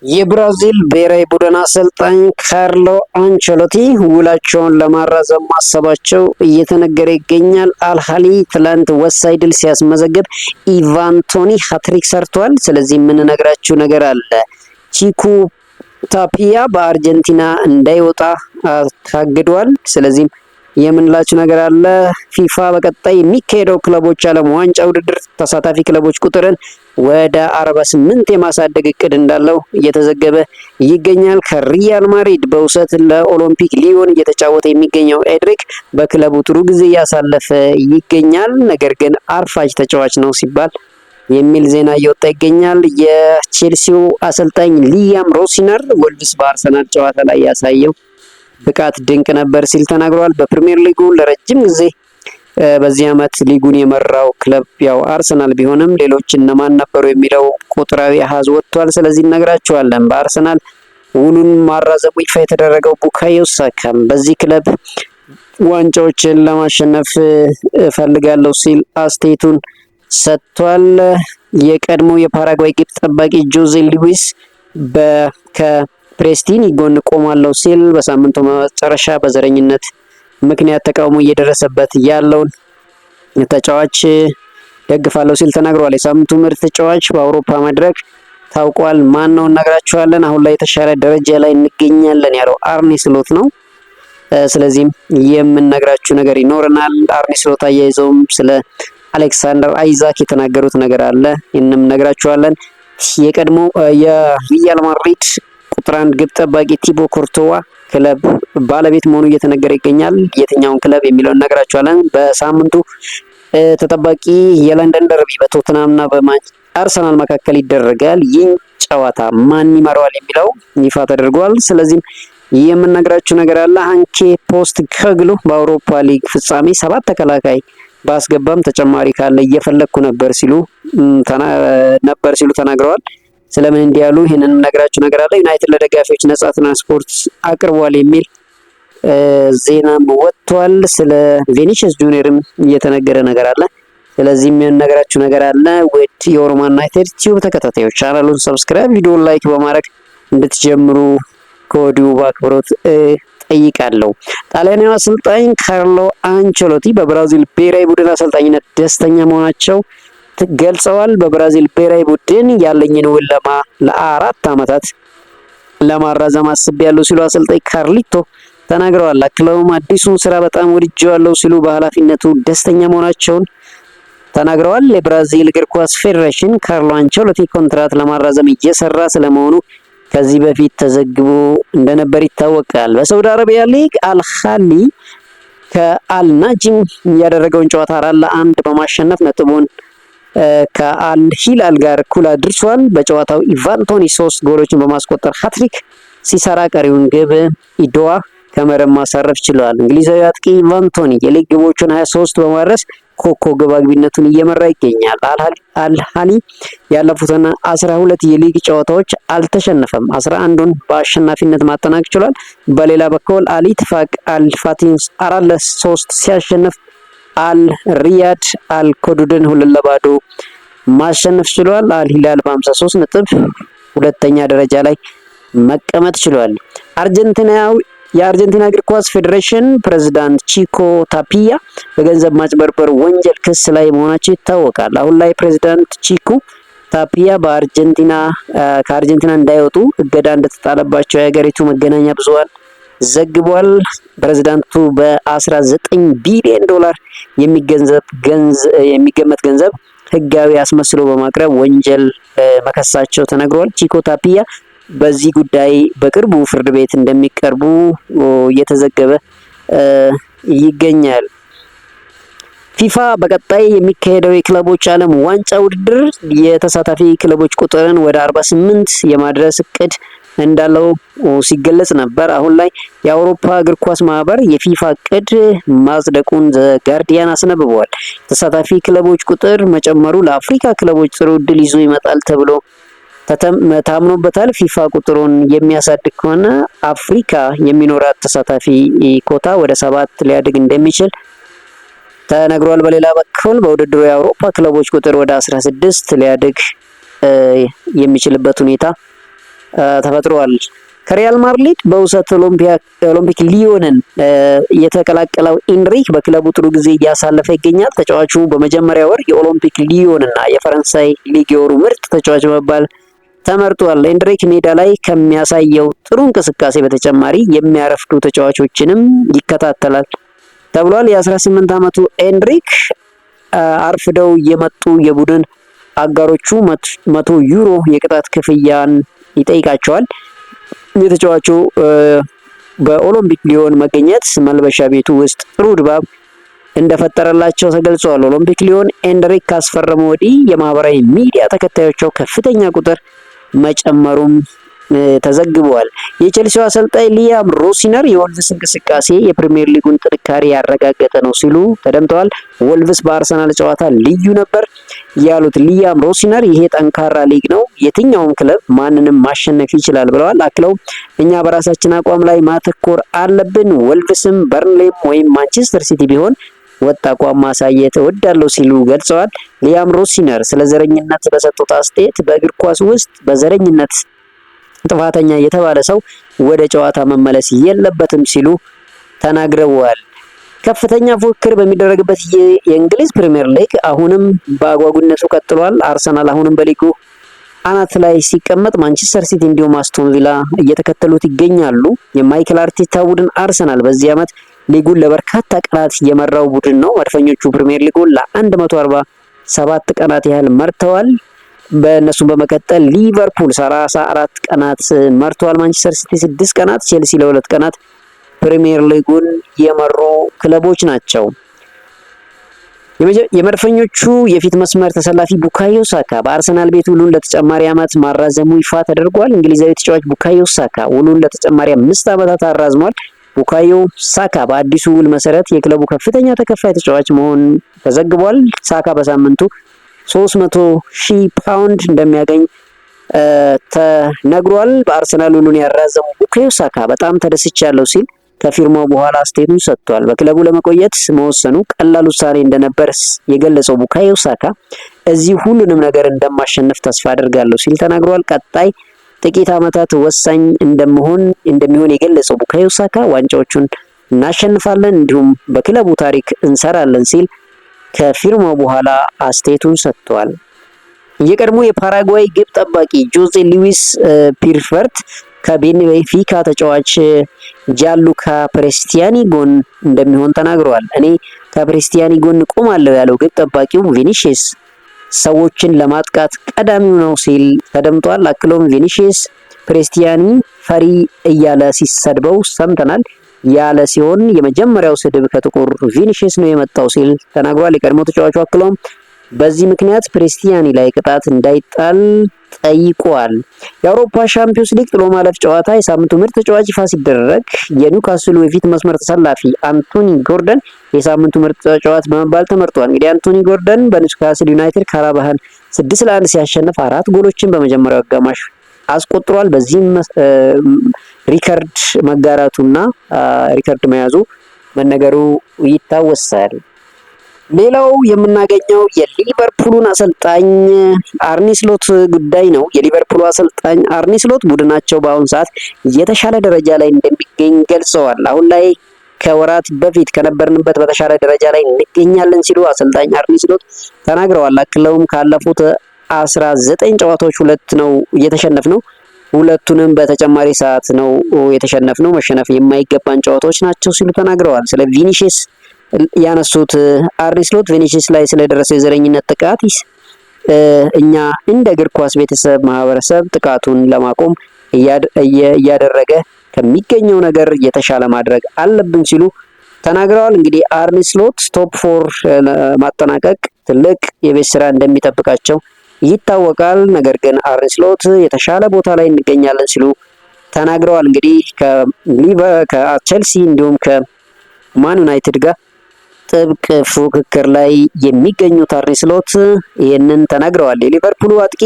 የብራዚል ብሔራዊ ቡድን አሰልጣኝ ካርሎ አንቸሎቲ ውላቸውን ለማራዘም ማሰባቸው እየተነገረ ይገኛል። አልሃሊ ትላንት ወሳኝ ድል ሲያስመዘግብ ኢቫን ቶኒ ሃትሪክ ሰርቷል። ስለዚህ የምንነግራችሁ ነገር አለ። ቺኩ ታፒያ በአርጀንቲና እንዳይወጣ ታግዷል። ስለዚህም የምንላችሁ ነገር አለ። ፊፋ በቀጣይ የሚካሄደው ክለቦች ዓለም ዋንጫ ውድድር ተሳታፊ ክለቦች ቁጥርን ወደ 48 የማሳደግ እቅድ እንዳለው እየተዘገበ ይገኛል። ከሪያል ማድሪድ በውሰት ለኦሎምፒክ ሊዮን እየተጫወተ የሚገኘው ኤድሪክ በክለቡ ጥሩ ጊዜ እያሳለፈ ይገኛል። ነገር ግን አርፋጅ ተጫዋች ነው ሲባል የሚል ዜና እየወጣ ይገኛል። የቼልሲው አሰልጣኝ ሊያም ሮሲነር ወልቭስ በአርሰናል ጨዋታ ላይ ያሳየው ብቃት ድንቅ ነበር ሲል ተናግሯል። በፕሪሚየር ሊጉ ለረጅም ጊዜ በዚህ ዓመት ሊጉን የመራው ክለብ ያው አርሰናል ቢሆንም ሌሎች እነማን ነበሩ የሚለው ቁጥራዊ አሃዝ ወጥቷል። ስለዚህ እነግራችኋለን። በአርሰናል ውሉን ማራዘሙ ይፋ የተደረገው ቡካዮ ሳካም በዚህ ክለብ ዋንጫዎችን ለማሸነፍ እፈልጋለሁ ሲል አስተያየቱን ሰጥቷል። የቀድሞ የፓራጓይ ግብ ጠባቂ ጆዜ ሉዊስ ከፕሬስቲኒ ጎን ቆማለሁ ሲል በሳምንቱ መጨረሻ በዘረኝነት ምክንያት ተቃውሞ እየደረሰበት ያለውን ተጫዋች ደግፋለሁ ሲል ተናግሯል። የሳምንቱ ምርጥ ተጫዋች በአውሮፓ መድረክ ታውቋል። ማን ነው እነግራችኋለን። አሁን ላይ የተሻለ ደረጃ ላይ እንገኛለን ያለው አርኔ ስሎት ነው። ስለዚህም የምንነግራችሁ ነገር ይኖረናል። አርኔ ስሎት አያይዘውም ስለ አሌክሳንደር አይዛክ የተናገሩት ነገር አለ። ይህንም እነግራችኋለን። የቀድሞ የሪያል ማድሪድ ቁጥር 1 ግብ ጠባቂ ቲቦ ኮርቶዋ ክለብ ባለቤት መሆኑ እየተነገረ ይገኛል። የትኛውን ክለብ የሚለውን እነግራችኋለን። በሳምንቱ ተጠባቂ የለንደን ደርቢ በቶትናምና በአርሰናል መካከል ይደረጋል። ይህ ጨዋታ ማን ይመራዋል የሚለው ይፋ ተደርጓል። ስለዚህም የምንነግራችሁ ነገር አለ። ሃንኬ ፖስት ከግሉ በአውሮፓ ሊግ ፍጻሜ 7 ተከላካይ ባስገባም ተጨማሪ ካለ እየፈለግኩ ነበር ሲሉ ተናግረዋል። ስለምን እንዲያሉ ይህንን ነግራችሁ ነገር አለ። ዩናይትድ ለደጋፊዎች ነጻ ትራንስፖርት አቅርቧል የሚል ዜናም ወጥቷል። ስለ ቪኒሲየስ ጁኒየርም እየተነገረ ነገር አለ። ስለዚህም የነገራችሁ ነገር አለ። ውድ የኦሮማ ዩናይትድ ቲዩብ ተከታታዮች ቻናሉን ሰብስክራይብ፣ ቪዲዮን ላይክ በማድረግ እንድትጀምሩ ከወዲሁ በአክብሮት ጠይቃለሁ። ጣሊያናዊ አሰልጣኝ ካርሎ አንቸሎቲ በብራዚል ብሔራዊ ቡድን አሰልጣኝነት ደስተኛ መሆናቸው ገልጸዋል። በብራዚል ብሔራዊ ቡድን ያለኝን ውል ለ4 ዓመታት ለማራዘም አስቤያለሁ ሲሉ አሰልጣኝ ካርሊቶ ተናግረዋል። አክለውም አዲሱን ስራ በጣም ወድጄዋለሁ ሲሉ በኃላፊነቱ ደስተኛ መሆናቸውን ተናግረዋል። የብራዚል እግር ኳስ ፌዴሬሽን ካርሎ አንቸሎቲ ኮንትራት ለማራዘም እየሰራ ስለመሆኑ ከዚህ በፊት ተዘግቦ እንደነበር ይታወቃል። በሳውዲ አረቢያ ሊግ አልሃሊ ከአልናጂም ያደረገውን ጨዋታ 4-1 በማሸነፍ ነጥቡን ከአልሂላል ጋር እኩል አድርሷል። በጨዋታው ኢቫን ቶኒ 3 ጎሎችን በማስቆጠር ሃትሪክ ሲሰራ ቀሪውን ግብ ኢዶዋ ከመረብ ማሳረፍ ችሏል። እንግሊዛዊ አጥቂ ኢቫን ቶኒ የሊግ ግቦቹን 23 በማድረስ ኮከብ ግብ አግቢነቱን እየመራ ይገኛል። አልሃሊ ያለፉትን 12 የሊግ ጨዋታዎች አልተሸነፈም። 11ን በአሸናፊነት ማጠናቀቅ ችሏል። በሌላ በኩል አልኢትፋቅ አልፋቲን 4-3 ሲያሸንፍ አልሪያድ አልኮዱድን 2-0 ማሸነፍ ችሏል። አልሂላል በ53 ነጥብ ሁለተኛ ደረጃ ላይ መቀመጥ ችሏል። የአርጀንቲና እግር ኳስ ፌዴሬሽን ፕሬዝዳንት ቺኮ ታፒያ በገንዘብ ማጭበርበር ወንጀል ክስ ላይ መሆናቸው ይታወቃል። አሁን ላይ ፕሬዝዳንት ቺኮ ታፒያ ከአርጀንቲና እንዳይወጡ እገዳ እንደተጣለባቸው የሀገሪቱ መገናኛ ብዙሃን ዘግቧል። ፕሬዝዳንቱ በ19 ቢሊዮን ዶላር የሚገመት ገንዘብ ህጋዊ አስመስሎ በማቅረብ ወንጀል መከሳቸው ተነግሯል። ቺኮ ታፒያ በዚህ ጉዳይ በቅርቡ ፍርድ ቤት እንደሚቀርቡ እየተዘገበ ይገኛል። ፊፋ በቀጣይ የሚካሄደው የክለቦች ዓለም ዋንጫ ውድድር የተሳታፊ ክለቦች ቁጥርን ወደ 48 የማድረስ እቅድ እንዳለው ሲገለጽ ነበር። አሁን ላይ የአውሮፓ እግር ኳስ ማህበር የፊፋ እቅድ ማጽደቁን ጋርዲያን አስነብበዋል። ተሳታፊ ክለቦች ቁጥር መጨመሩ ለአፍሪካ ክለቦች ጥሩ እድል ይዞ ይመጣል ተብሎ ታምኖበታል። ፊፋ ቁጥሩን የሚያሳድግ ከሆነ አፍሪካ የሚኖራት ተሳታፊ ኮታ ወደ 7 ሊያድግ እንደሚችል ተነግሯል። በሌላ በኩል በውድድሩ የአውሮፓ ክለቦች ቁጥር ወደ 16 ሊያድግ የሚችልበት ሁኔታ ተፈጥሯል። ከሪያል ማድሪድ በውሰት ኦሎምፒክ ሊዮንን የተቀላቀለው ኢንሪክ በክለቡ ጥሩ ጊዜ እያሳለፈ ይገኛል። ተጫዋቹ በመጀመሪያ ወር የኦሎምፒክ ሊዮን እና የፈረንሳይ ሊግ የወሩ ምርጥ ተጫዋች በመባል ተመርጧል። ኤንድሪክ ሜዳ ላይ ከሚያሳየው ጥሩ እንቅስቃሴ በተጨማሪ የሚያረፍዱ ተጫዋቾችንም ይከታተላል ተብሏል። የ18 ዓመቱ ኤንድሪክ አርፍደው የመጡ የቡድን አጋሮቹ 100 ዩሮ የቅጣት ክፍያን ይጠይቃቸዋል። የተጫዋቹ በኦሎምፒክ ሊዮን መገኘት መልበሻ ቤቱ ውስጥ ጥሩ ድባብ እንደፈጠረላቸው ተገልጿል። ኦሎምፒክ ሊዮን ኤንድሪክ ካስፈረመ ወዲህ የማህበራዊ ሚዲያ ተከታዮቻቸው ከፍተኛ ቁጥር መጨመሩም ተዘግቧል። የቼልሲው አሰልጣኝ ሊያም ሮሲነር የወልቭስ እንቅስቃሴ የፕሪሚየር ሊጉን ጥንካሬ ያረጋገጠ ነው ሲሉ ተደምጠዋል። ወልቭስ በአርሰናል ጨዋታ ልዩ ነበር ያሉት ሊያም ሮሲነር ይሄ ጠንካራ ሊግ ነው፣ የትኛውም ክለብ ማንንም ማሸነፍ ይችላል ብለዋል። አክለው እኛ በራሳችን አቋም ላይ ማተኮር አለብን፣ ወልቭስም በርንሌም ወይም ማንቸስተር ሲቲ ቢሆን ወጥ አቋም ማሳየት እወዳለሁ ሲሉ ገልጸዋል። ሊያም ሮሲነር ስለ ዘረኝነት በሰጡት አስተያየት በእግር ኳስ ውስጥ በዘረኝነት ጥፋተኛ የተባለ ሰው ወደ ጨዋታ መመለስ የለበትም ሲሉ ተናግረዋል። ከፍተኛ ፉክክር በሚደረግበት የእንግሊዝ ፕሪሚየር ሊግ አሁንም በአጓጉነቱ ቀጥሏል። አርሰናል አሁንም በሊጉ አናት ላይ ሲቀመጥ ማንቸስተር ሲቲ እንዲሁም አስቶን ቪላ እየተከተሉት ይገኛሉ። የማይክል አርቴታ ቡድን አርሰናል በዚህ ዓመት ሊጉን ለበርካታ ቀናት የመራው ቡድን ነው። መድፈኞቹ ፕሪሚየር ሊጉን ለ147 ቀናት ያህል መርተዋል። በእነሱም በመቀጠል ሊቨርፑል 34 ቀናት መርተዋል። ማንቸስተር ሲቲ 6 ቀናት፣ ቼልሲ ለ2 ቀናት ፕሪሚየር ሊጉን የመሩ ክለቦች ናቸው። የመድፈኞቹ የፊት መስመር ተሰላፊ ቡካዮ ሳካ በአርሰናል ቤት ውሉን ለተጨማሪ ዓመት ማራዘሙ ይፋ ተደርጓል። እንግሊዛዊ ተጫዋች ቡካዮ ሳካ ውሉን ለተጨማሪ 5 ዓመታት አራዝሟል። ቡካዮ ሳካ በአዲሱ ውል መሰረት የክለቡ ከፍተኛ ተከፋይ ተጫዋች መሆን ተዘግቧል። ሳካ በሳምንቱ 300,000 ፓውንድ እንደሚያገኝ ተነግሯል። በአርሰናል ውሉን ያራዘሙ ቡካዮ ሳካ በጣም ተደስቻለሁ ሲል ከፊርማው በኋላ አስተያየቱን ሰጥቷል። በክለቡ ለመቆየት መወሰኑ ቀላል ውሳኔ እንደነበር የገለጸው ቡካዮ ሳካ እዚህ ሁሉንም ነገር እንደማሸነፍ ተስፋ አድርጋለሁ ሲል ተናግሯል። ቀጣይ ጥቂት ዓመታት ወሳኝ እንደሚሆን የገለጸው ቡካዮ ሳካ ዋንጫዎቹን እናሸንፋለን እንዲሁም በክለቡ ታሪክ እንሰራለን ሲል ከፊርማው በኋላ አስተያየቱን ሰጥቷል። የቀድሞ የፓራጓይ ግብ ጠባቂ ጆዜ ሉዊስ ፒርፈርት ከቤንፊካ ተጫዋች ጃንሉካ ፕሬስቲያኒ ጎን እንደሚሆን ተናግረዋል። እኔ ከፕሬስቲያኒ ጎን ቆማለሁ ያለው ግብ ጠባቂው ቪኒሺየስ ሰዎችን ለማጥቃት ቀዳሚው ነው ሲል ተደምጧል። አክሎም ቪኒሺየስ ፕሬስቲያኒ ፈሪ እያለ ሲሰድበው ሰምተናል ያለ ሲሆን የመጀመሪያው ስድብ ከጥቁር ቪኒሺየስ ነው የመጣው ሲል ተናግሯል። የቀድሞ ተጫዋቹ አክሎም በዚህ ምክንያት ፕሬስቲያኒ ላይ ቅጣት እንዳይጣል ጠይቋል። የአውሮፓ ሻምፒዮንስ ሊግ ጥሎ ማለፍ ጨዋታ የሳምንቱ ምርጥ ተጫዋች ይፋ ሲደረግ የኒውካስሉ የፊት መስመር ተሰላፊ አንቶኒ ጎርደን የሳምንቱ ምርጥ ተጫዋች በመባል ተመርጧል። እንግዲህ አንቶኒ ጎርደን በኒውካስል ዩናይትድ ካራባህን 6-1 ሲያሸንፍ 4 ጎሎችን በመጀመሪያው አጋማሽ አስቆጥሯል። በዚህም ሪከርድ መጋራቱና ሪከርድ መያዙ መነገሩ ይታወሳል። ሌላው የምናገኘው የሊቨርፑሉን አሰልጣኝ አርኒ ስሎት ጉዳይ ነው። የሊቨርፑሉ አሰልጣኝ አርኒ ስሎት ቡድናቸው በአሁኑ ሰዓት የተሻለ ደረጃ ላይ እንደሚገኝ ገልጸዋል። አሁን ላይ ከወራት በፊት ከነበርንበት በተሻለ ደረጃ ላይ እንገኛለን ሲሉ አሰልጣኝ አርኒ ስሎት ተናግረዋል። አክለውም ካለፉት 19 ጨዋታዎች 2 ነው የተሸነፍነው፣ ሁለቱንም በተጨማሪ ሰዓት ነው የተሸነፍነው፣ መሸነፍ የማይገባን ጨዋታዎች ናቸው ሲሉ ተናግረዋል። ስለ ቪኒሺየስ ያነሱት አርኒ ስሎት ቪኒሺየስ ላይ ስለደረሰው የዘረኝነት ጥቃት እኛ እንደ እግር ኳስ ቤተሰብ ማህበረሰብ ጥቃቱን ለማቆም እያደረገ ከሚገኘው ነገር የተሻለ ማድረግ አለብን ሲሉ ተናግረዋል። እንግዲህ አርኒ ስሎት ቶፕ 4 ማጠናቀቅ ትልቅ የቤት ስራ እንደሚጠብቃቸው ይታወቃል። ነገር ግን አርኒ ስሎት የተሻለ ቦታ ላይ እንገኛለን ሲሉ ተናግረዋል። እንግዲህ ከቼልሲ እንዲሁም ከማን ዩናይትድ ጋር ጥብቅ ፉክክር ላይ የሚገኙት አርኒ ስሎት ይህንን ተናግረዋል። የሊቨርፑሉ አጥቂ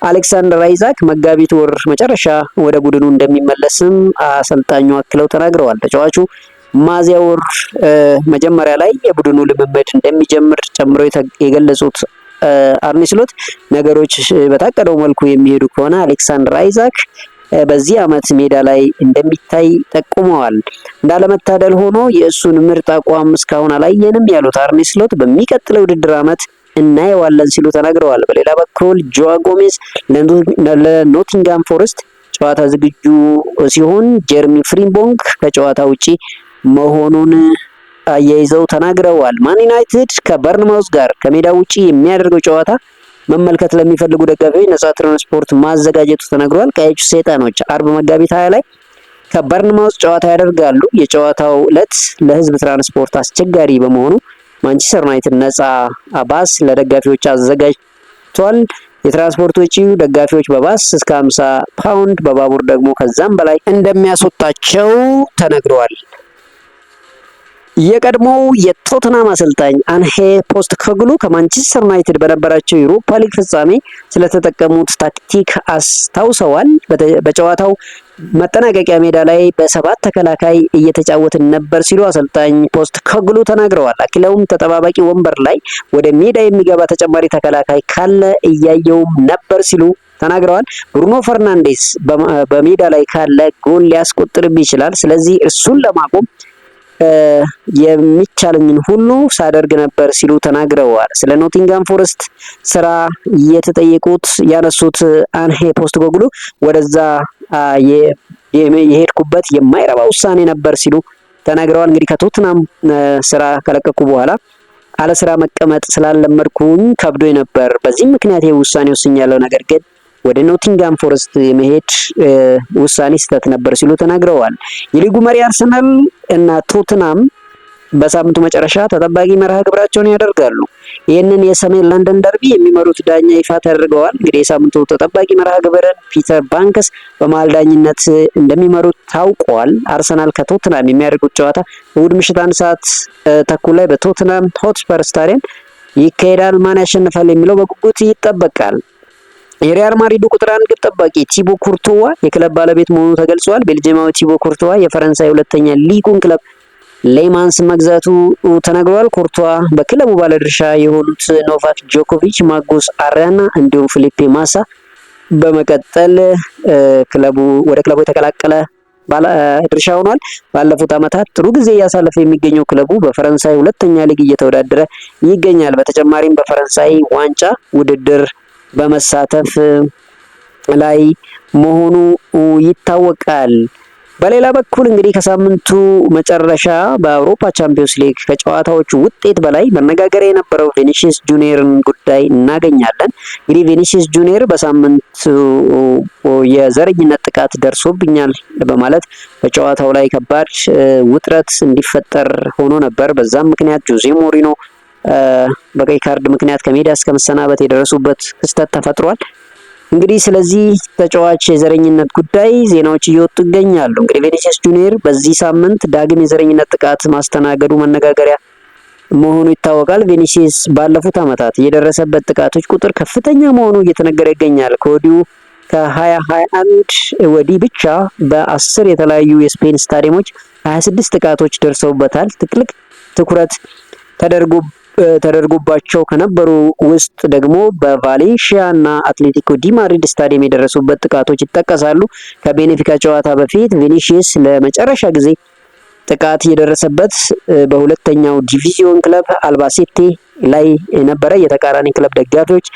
አሌክሳንደር አይዛክ መጋቢት ወር መጨረሻ ወደ ቡድኑ እንደሚመለስም አሰልጣኙ አክለው ተናግረዋል። ተጫዋቹ ሚያዝያ ወር መጀመሪያ ላይ የቡድኑ ልምምድ እንደሚጀምር ጨምሮ የገለጹት አርኒ ስሎት ነገሮች በታቀደው መልኩ የሚሄዱ ከሆነ አሌክሳንደር አይዛክ በዚህ ዓመት ሜዳ ላይ እንደሚታይ ጠቁመዋል። እንዳለመታደል ሆኖ የእሱን ምርጥ አቋም እስካሁን አላየንም ያሉት አርኔ ስሎት በሚቀጥለው ውድድር ዓመት እናየዋለን ሲሉ ተናግረዋል። በሌላ በኩል ጆዋ ጎሜዝ ለኖቲንጋም ፎረስት ጨዋታ ዝግጁ ሲሆን ጀርሚ ፍሪምፖንግ ከጨዋታ ውጪ መሆኑን አያይዘው ተናግረዋል። ማን ዩናይትድ ከበርንማውዝ ጋር ከሜዳ ውጪ የሚያደርገው ጨዋታ መመልከት ለሚፈልጉ ደጋፊዎች ነጻ ትራንስፖርት ማዘጋጀቱ ተነግሯል። ቀዮቹ ሰይጣኖች አርብ መጋቢት 20 ላይ ከበርንማውዝ ጨዋታ ያደርጋሉ። የጨዋታው ዕለት ለህዝብ ትራንስፖርት አስቸጋሪ በመሆኑ ማንቸስተር ዩናይትድ ነጻ ባስ ለደጋፊዎች አዘጋጅቷል። የትራንስፖርት ወጪው ደጋፊዎች በባስ እስከ 50 ፓውንድ በባቡር ደግሞ ከዛም በላይ እንደሚያስወጣቸው ተነግሯል። የቀድሞው የቶተናም አሰልጣኝ አንሄ ፖስተኮግሉ ከማንቸስተር ዩናይትድ በነበራቸው የዩሮፓ ሊግ ፍጻሜ ስለተጠቀሙት ታክቲክ አስታውሰዋል። በጨዋታው መጠናቀቂያ ሜዳ ላይ በሰባት ተከላካይ እየተጫወትን ነበር ሲሉ አሰልጣኝ ፖስተኮግሉ ተናግረዋል። አክለውም ተጠባባቂ ወንበር ላይ ወደ ሜዳ የሚገባ ተጨማሪ ተከላካይ ካለ እያየውም ነበር ሲሉ ተናግረዋል። ብሩኖ ፈርናንዴስ በሜዳ ላይ ካለ ጎል ሊያስቆጥርብ ይችላል። ስለዚህ እሱን ለማቆም የሚቻለኝን ሁሉ ሳደርግ ነበር ሲሉ ተናግረዋል። ስለ ኖቲንጋም ፎረስት ስራ የተጠየቁት ያነሱት አንሄ ፖስተኮግሉ ወደዛ የሄድኩበት የማይረባ ውሳኔ ነበር ሲሉ ተናግረዋል። እንግዲህ ከቶትናም ስራ ከለቀቁ በኋላ አለ ስራ መቀመጥ ስላለመድኩኝ ከብዶኝ ነበር። በዚህም ምክንያት ውሳኔ ወስኛለሁ። ነገር ግን ወደ ኖቲንጋም ፎረስት የመሄድ ውሳኔ ስህተት ነበር ሲሉ ተናግረዋል። የሊጉ መሪ አርሰናል እና ቶትናም በሳምንቱ መጨረሻ ተጠባቂ መርሃ ግብራቸውን ያደርጋሉ። ይህንን የሰሜን ለንደን ደርቢ የሚመሩት ዳኛ ይፋ ተደርገዋል። እንግዲህ የሳምንቱ ተጠባቂ መርሃ ግብርን ፒተር ባንክስ በመሃል ዳኝነት እንደሚመሩት ታውቋል። አርሰናል ከቶትናም የሚያደርጉት ጨዋታ እሁድ ምሽት 1 ሰዓት ተኩል ላይ በቶትናም ሆትስፐር ስታዲየም ይካሄዳል። ማን ያሸንፋል የሚለው በጉጉት ይጠበቃል። የሪያል ማድሪዱ ቁጥር 1 ግብ ጠባቂ ቲቦ ኩርቱዋ የክለብ ባለቤት መሆኑ ተገልጿል። ቤልጂየማዊ ቲቦ ኩርቱዋ የፈረንሳይ ሁለተኛ ሊጉን ክለብ ሌማንስ መግዛቱ ተነግሯል። ኩርቱዋ በክለቡ ባለድርሻ የሆኑት ኖቫክ ጆኮቪች፣ ማጎስ አሪያና እንዲሁም ፊሊፔ ማሳ በመቀጠል ወደ ክለቡ የተቀላቀለ ድርሻ ሆኗል። ባለፉት ዓመታት ጥሩ ጊዜ እያሳለፈ የሚገኘው ክለቡ በፈረንሳይ ሁለተኛ ሊግ እየተወዳደረ ይገኛል። በተጨማሪም በፈረንሳይ ዋንጫ ውድድር በመሳተፍ ላይ መሆኑ ይታወቃል። በሌላ በኩል እንግዲህ ከሳምንቱ መጨረሻ በአውሮፓ ቻምፒዮንስ ሊግ ከጨዋታዎቹ ውጤት በላይ መነጋገሪያ የነበረው ቪኒሲየስ ጁኒየርን ጉዳይ እናገኛለን። እንግዲህ ቪኒሲየስ ጁኒየር በሳምንቱ የዘረኝነት ጥቃት ደርሶብኛል በማለት በጨዋታው ላይ ከባድ ውጥረት እንዲፈጠር ሆኖ ነበር። በዛም ምክንያት ጆዜ ሞሪኖ በቀይ ካርድ ምክንያት ከሜዳ እስከ መሰናበት የደረሱበት ክስተት ተፈጥሯል። እንግዲህ ስለዚህ ተጫዋች የዘረኝነት ጉዳይ ዜናዎች እየወጡ ይገኛሉ። እንግዲህ ቪኒሲየስ ጁኒየር በዚህ ሳምንት ዳግም የዘረኝነት ጥቃት ማስተናገዱ መነጋገሪያ መሆኑ ይታወቃል። ቪኒሲየስ ባለፉት ዓመታት የደረሰበት ጥቃቶች ቁጥር ከፍተኛ መሆኑ እየተነገረ ይገኛል። ከወዲሁ ከ2021 ወዲህ ብቻ በ10 የተለያዩ የስፔን ስታዲየሞች 26 ጥቃቶች ደርሰውበታል። ትኩረት ተደርጎባቸው ከነበሩ ውስጥ ደግሞ በቫሌንሺያ እና አትሌቲኮ ዲ ማድሪድ ስታዲየም የደረሱበት ጥቃቶች ይጠቀሳሉ። ከቤኔፊካ ጨዋታ በፊት ቪኒሲየስ ለመጨረሻ ጊዜ ጥቃት የደረሰበት በሁለተኛው ዲቪዚዮን ክለብ አልባሴቴ ላይ የነበረ የተቃራኒ ክለብ ደጋፊዎች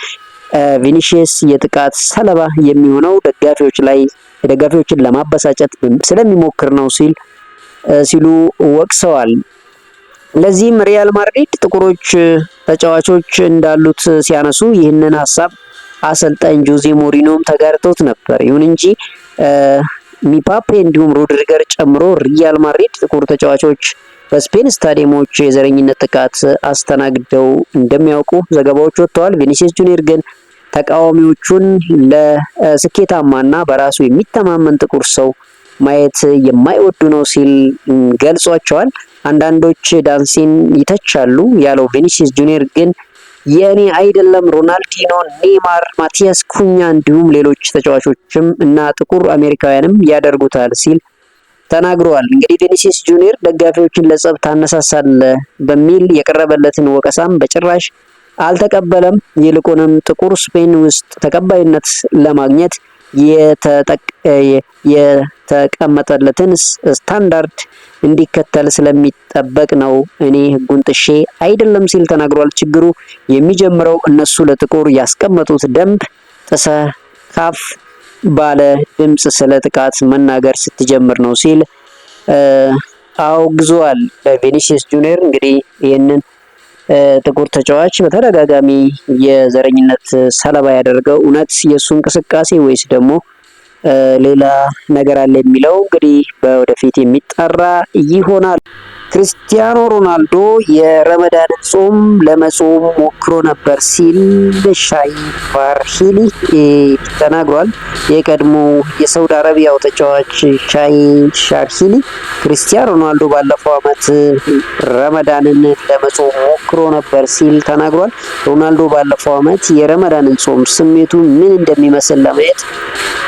ቪኒሲየስ የጥቃት ሰለባ የሚሆነው ደጋፊዎችን ለማበሳጨት ስለሚሞክር ነው ሲሉ ወቅሰዋል። ለዚህም ሪያል ማድሪድ ጥቁሮች ተጫዋቾች እንዳሉት ሲያነሱ ይህንን ሀሳብ አሰልጣኝ ጆዜ ሞሪኖም ተጋርተውት ነበር። ይሁን እንጂ ሚፓፔ እንዲሁም ሮድሪገር ጨምሮ ሪያል ማድሪድ ጥቁር ተጫዋቾች በስፔን ስታዲየሞች የዘረኝነት ጥቃት አስተናግደው እንደሚያውቁ ዘገባዎች ወጥተዋል። ቪኒሲየስ ጁኒየር ግን ተቃዋሚዎቹን ለስኬታማና በራሱ የሚተማመን ጥቁር ሰው ማየት የማይወዱ ነው ሲል ገልጿቸዋል። አንዳንዶች ዳንሲን ይተቻሉ ያለው ቪኒሲየስ ጁኒየር ግን የኔ አይደለም፣ ሮናልዲኖ፣ ኔይማር፣ ማቲያስ ኩኛ እንዲሁም ሌሎች ተጫዋቾችም እና ጥቁር አሜሪካውያንም ያደርጉታል ሲል ተናግረዋል። እንግዲህ ቪኒሲየስ ጁኒየር ደጋፊዎችን ለጸብ ታነሳሳለህ በሚል የቀረበለትን ወቀሳም በጭራሽ አልተቀበለም። ይልቁንም ጥቁር ስፔን ውስጥ ተቀባይነት ለማግኘት የተቀመጠለትን ስታንዳርድ እንዲከተል ስለሚጠበቅ ነው። እኔ ህጉን ጥሼ አይደለም ሲል ተናግሯል። ችግሩ የሚጀምረው እነሱ ለጥቁር ያስቀመጡት ደንብ ጥሰህ ከፍ ባለ ድምፅ ስለ ጥቃት መናገር ስትጀምር ነው ሲል አውግዟል። ቪኒሲየስ ጁኒየር እንግዲህ ይህንን ጥቁር ተጫዋች በተደጋጋሚ የዘረኝነት ሰለባ ያደርገው እውነት የእሱ እንቅስቃሴ ወይስ ደግሞ ሌላ ነገር አለ የሚለው እንግዲህ በወደፊት የሚጣራ ይሆናል። ክርስቲያኖ ሮናልዶ የረመዳንን ጾም ለመጾም ሞክሮ ነበር ሲል ሻይ ፋርሂሊ ተናግሯል። የቀድሞ የሳውዲ አረቢያው ተጫዋች ሻይ ሻርሂሊ ክርስቲያኖ ሮናልዶ ባለፈው ዓመት ረመዳንን ለመጾም ሞክሮ ነበር ሲል ተናግሯል። ሮናልዶ ባለፈው ዓመት የረመዳንን ጾም ስሜቱ ምን እንደሚመስል ለማየት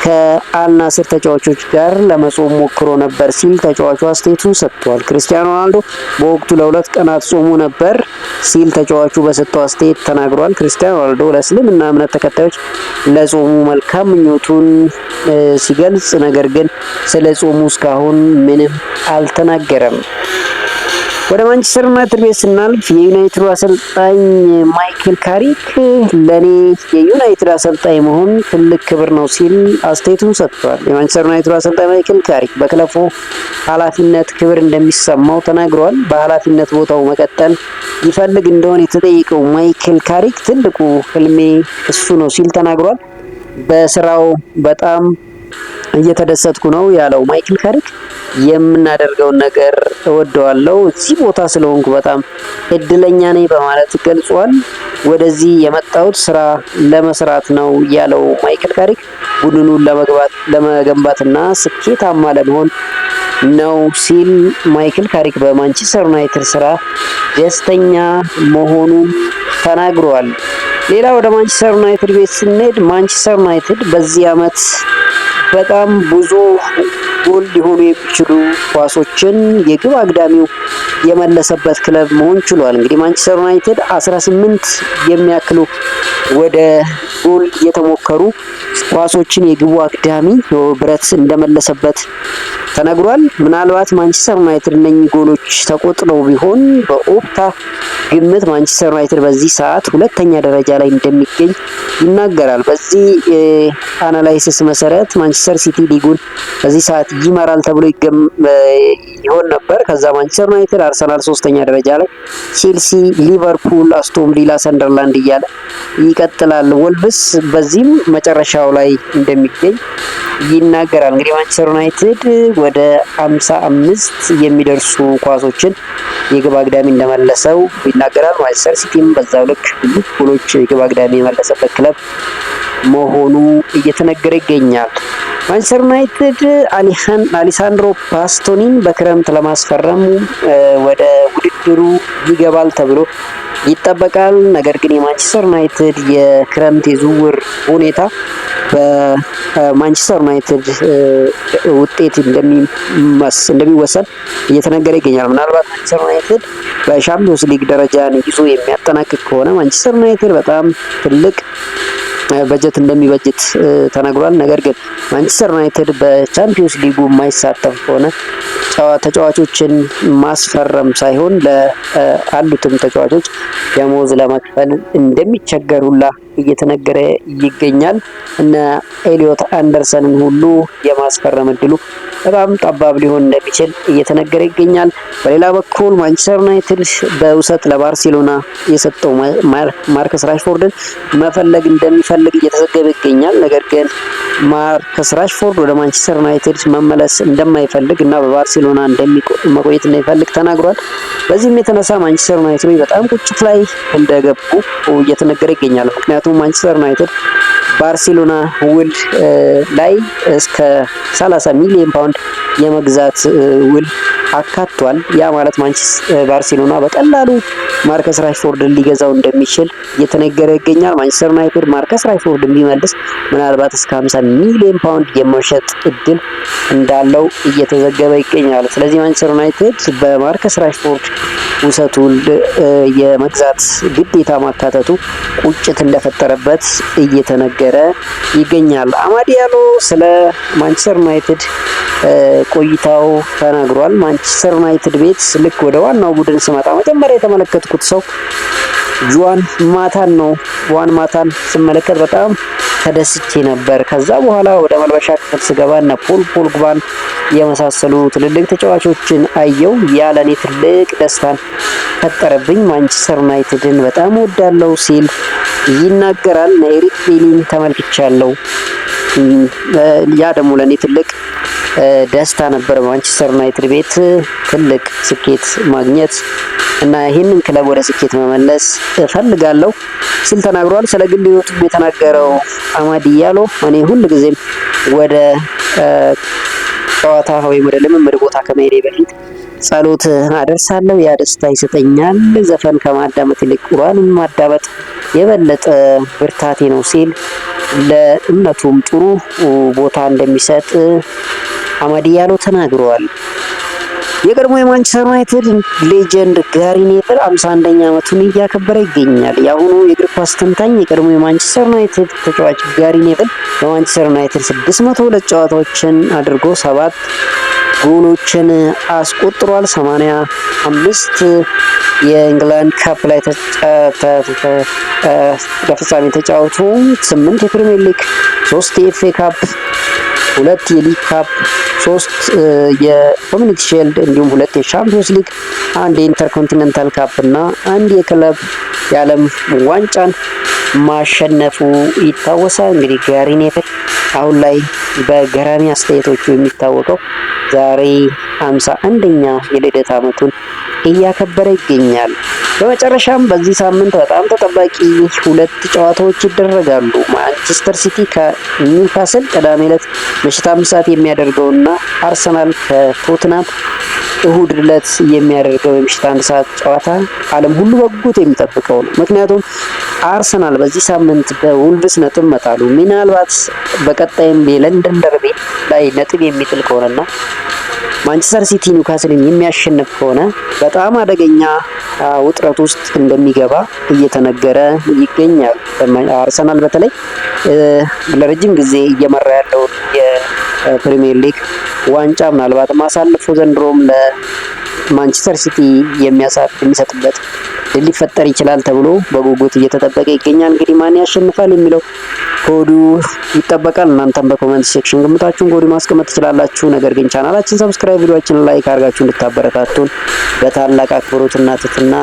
ከአልናስር ተጫዋቾች ጋር ለመጾም ሞክሮ ነበር ሲል ተጫዋቹ አስተያየቱን ሰጥቷል። ክርስቲያኖ ሮናልዶ በወቅቱ ለ2 ቀናት ጾሙ ነበር ሲል ተጫዋቹ በሰጠው አስተያየት ተናግሯል። ክርስቲያኖ ሮናልዶ ለእስልምና እምነት ተከታዮች ለጾሙ መልካም ምኞቱን ሲገልጽ፣ ነገር ግን ስለ ጾሙ እስካሁን ምንም አልተናገረም። ወደ ማንቸስተር ዩናይትድ ቤት ስናልፍ የዩናይትዱ አሰልጣኝ ማይክል ካሪክ ለኔ የዩናይትድ አሰልጣኝ መሆን ትልቅ ክብር ነው ሲል አስተያየቱን ሰጥቷል። የማንቸስተር ዩናይትዱ አሰልጣኝ ማይክል ካሪክ በክለፉ ኃላፊነት ክብር እንደሚሰማው ተናግሯል። በኃላፊነት ቦታው መቀጠል ይፈልግ እንደሆነ የተጠየቀው ማይክል ካሪክ ትልቁ ህልሜ እሱ ነው ሲል ተናግሯል። በስራው በጣም እየተደሰትኩ ነው ያለው ማይክል ካሪክ የምናደርገውን ነገር እወደዋለሁ፣ እዚህ ቦታ ስለሆንኩ በጣም እድለኛ ነኝ በማለት ገልጿል። ወደዚህ የመጣሁት ስራ ለመስራት ነው ያለው ማይክል ካሪክ ቡድኑን ለመገንባትና ስኬታማ ለመሆን ነው ሲል ማይክል ካሪክ በማንቸስተር ዩናይትድ ስራ ደስተኛ መሆኑን ተናግሯል። ሌላ ወደ ማንቸስተር ዩናይትድ ቤት ስንሄድ ማንቸስተር ዩናይትድ በዚህ ዓመት በጣም ብዙ ጎል ሊሆኑ የሚችሉ ኳሶችን የግብ አግዳሚው የመለሰበት ክለብ መሆን ችሏል። እንግዲህ ማንቸስተር ዩናይትድ 18 የሚያክሉ ወደ ጎል የተሞከሩ ኳሶችን የግቡ አግዳሚ ብረት እንደመለሰበት ተነግሯል። ምናልባት ማንቸስተር ዩናይትድ እነኚህ ጎሎች ተቆጥረው ቢሆን በኦፕታ ግምት ማንቸስተር ዩናይትድ በዚህ ሰዓት 2ኛ ደረጃ ላይ እንደሚገኝ ይናገራል። በዚህ አናላይሲስ መሰረት ማንቸስተር ሲቲ ሊጉን በዚህ ሰዓት ይመራል ተብሎ ይሆን ነበር። ከዛ ማንቸስተር ዩናይትድ፣ አርሰናል 3ኛ ደረጃ ላይ፣ ቼልሲ፣ ሊቨርፑል፣ አስቶን ቪላ፣ ሰንደርላንድ እያለ ይቀጥላል። ወልቭስ በዚህም መጨረሻው ላይ እንደሚገኝ ይናገራል። እንግዲህ ማንቸስተር ዩናይትድ ወደ 55 የሚደርሱ ኳሶችን የግብ አግዳሚ እንደመለሰው ይናገራል። ማንቸስተር ሲቲም በዛው ልክ ብዙ ጎሎች የግብ አግዳሚ የመለሰበት ክለብ መሆኑ እየተነገረ ይገኛል። ማንቸስተር ዩናይትድ አሊሳንድሮ ባስቶኒን በክረምት ለማስፈረም ወደ ውድድሩ ይገባል ተብሎ ይጠበቃል። ነገር ግን የማንቸስተር ዩናይትድ የክረምት የዝውውር ሁኔታ በማንቸስተር ዩናይትድ ውጤት እንደሚወሰን እየተነገረ ይገኛል። ምናልባት ማንቸስተር ዩናይትድ በሻምፒዮንስ ሊግ ደረጃን ይዞ የሚያጠናቅቅ ከሆነ ማንቸስተር ዩናይትድ በጣም ትልቅ በጀት እንደሚበጅት ተነግሯል። ነገር ግን ማንቸስተር ዩናይትድ በቻምፒዮንስ ሊጉ የማይሳተፍ ከሆነ ተጫዋቾችን ማስፈረም ሳይሆን ለአሉትም ተጫዋቾች ደሞዝ ለመክፈል እንደሚቸገር ሁላ እየተነገረ ይገኛል። እነ ኤሊዮት አንደርሰንን ሁሉ የማስፈረም እድሉ በጣም ጠባብ ሊሆን እንደሚችል እየተነገረ ይገኛል። በሌላ በኩል ማንቸስተር ዩናይትድ በውሰት ለባርሴሎና የሰጠው ማርከስ ራሽፎርድን መፈለግ እንደሚፈልግ እየተዘገበ ይገኛል። ነገር ግን ማርከስ ራሽፎርድ ወደ ማንቸስተር ዩናይትድ መመለስ እንደማይፈልግ እና በባርሴሎና መቆየት እንደሚፈልግ ተናግሯል። በዚህም የተነሳ ማንቸስተር ዩናይትድ በጣም ቁጭት ላይ እንደገቡ እየተነገረ ይገኛል። ምክንያቱም ማንቸስተር ዩናይትድ ባርሴሎና ውል ላይ እስከ 30 ሚሊዮን ፓውንድ የመግዛት ውል አካቷል። ያ ማለት ባርሴሎና በቀላሉ ማርከስ ራሽፎርድን ሊገዛው እንደሚችል እየተነገረ ይገኛል። ማንቸስተር ዩናይትድ ማርከስ ራሽፎርድን ቢመልስ ምናልባት እስከ 50 ሚሊዮን ፓውንድ የመሸጥ እድል እንዳለው እየተዘገበ ይገኛል። ስለዚህ ማንቸስተር ዩናይትድ በማርከስ ራሽፎርድ ውሰቱን የመግዛት ግዴታ ማካተቱ ቁጭት እንደፈጠረበት እየተነገረ ይገኛል። አማድ ዲያሎ ስለ ማንቸስተር ዩናይትድ ቆይታው ተናግሯል። ማንቸስተር ዩናይትድ ቤት ልክ ወደ ዋናው ቡድን ስመጣ መጀመሪያ የተመለከትኩት ሰው ጁዋን ማታን ነው። ጁዋን ማታን ስመለከት በጣም ተደስቼ ነበር። ከዛ በኋላ ወደ መልበሻ ክፍል ስገባ እና ፖል ፖግባን የመሳሰሉ ትልልቅ ተጫዋቾችን አየው። ያለኔ ትልቅ ደስታን ፈጠረብኝ። ማንቸስተር ዩናይትድን በጣም ወዳለው ሲል ይናገራል። ኤሪክ ቤሊን ተመልክቻለሁ። ያ ደግሞ ለኔ ትልቅ ደስታ ነበር። ማንቸስተር ዩናይትድ ቤት ትልቅ ስኬት ማግኘት እና ይህንን ክለብ ወደ ስኬት መመለስ እፈልጋለሁ ሲል ተናግሯል። ስለ ግል ህይወቱ የተናገረው አማድ ዲያሎ እኔ ሁልጊዜም ወደ ጨዋታ ወይም ወደ ልምምድ ቦታ ከመሄዴ በፊት ጸሎት አደርሳለሁ። ያ ደስታ ይሰጠኛል። ዘፈን ከማዳመጥ ይልቅ ቁርአንን ማዳመጥ የበለጠ ብርታቴ ነው ሲል ለእምነቱም ጥሩ ቦታ እንደሚሰጥ አማድ ዲያሎ ተናግሯል። የቀድሞ የማንቸስተር ዩናይትድ ሌጀንድ ጋሪ ኔቭል 51ኛ ዓመቱን እያከበረ ይገኛል። የአሁኑ የእግር ኳስ ተንታኝ የቀድሞ የማንቸስተር ዩናይትድ ተጫዋች ጋሪ ኔቭል በማንቸስተር ዩናይትድ 602 ጨዋታዎችን አድርጎ 7 ጎሎችን አስቆጥሯል። 85 የእንግላንድ ካፕ ላይ ለፍጻሜ ተጫውቶ 8 የፕሪሚየር ሊግ፣ 3 የኤፍኤ ካፕ፣ 2 የሊግ ካፕ፣ 3 የኮሚኒቲ ሺልድ እንዲሁም 2 የሻምፒዮንስ ሊግ፣ 1 የኢንተርኮንቲኔንታል ካፕ እና 1 የክለብ የዓለም ዋንጫን ማሸነፉ ይታወሳል። እንግዲህ ጋሪ ኔቭል አሁን ላይ በገራሚ አስተያየቶቹ የሚታወቀው ዛሬ 51ኛ የልደት ዓመቱን እያከበረ ይገኛል። በመጨረሻም በዚህ ሳምንት በጣም ተጠባቂ 2 ጨዋታዎች ይደረጋሉ። ማንቸስተር ሲቲ ከኒውካስል ቅዳሜ ዕለት ምሽት 5 ሰዓት የሚያደርገውና አርሰናል ከቶትናም እሁድ ዕለት የሚያደርገው የምሽት 1 ሰዓት ጨዋታ ዓለም ሁሉ በጉጉት የሚጠብቀው ነው። ምክንያቱም አርሰናል በዚህ ሳምንት በውልቭስ ነጥብ መጣሉ ምናልባት በቀጣይም የለንደን ደርቢ ላይ ነጥብ የሚጥል ከሆነና ማንቸስተር ሲቲ ኒውካስልን የሚያሸንፍ ከሆነ በጣም አደገኛ ውጥረት ውስጥ እንደሚገባ እየተነገረ ይገኛል። አርሰናል በተለይ ለረጅም ጊዜ እየመራ ያለው የፕሪሚየር ሊግ ዋንጫ ምናልባት ማሳለፉ ዘንድሮም ለማንቸስተር ሲቲ የሚሰጥበት ድል ሊፈጠር ይችላል ተብሎ በጉጉት እየተጠበቀ ይገኛል። እንግዲህ ማን ያሸንፋል የሚለው ከወዲሁ ይጠበቃል። እናንተም በኮሜንት ሴክሽን ግምታችሁን ከወዲሁ ማስቀመጥ ትችላላችሁ። ነገር ግን ቻናላችን ሰብስክራይብ፣ ቪዲዮአችንን ላይክ አድርጋችሁ እንድታበረታቱን በታላቅ አክብሮትና ትህትና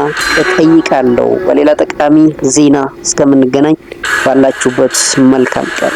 እጠይቃለሁ። በሌላ ጠቃሚ ዜና እስከምንገናኝ ባላችሁበት መልካም ቀን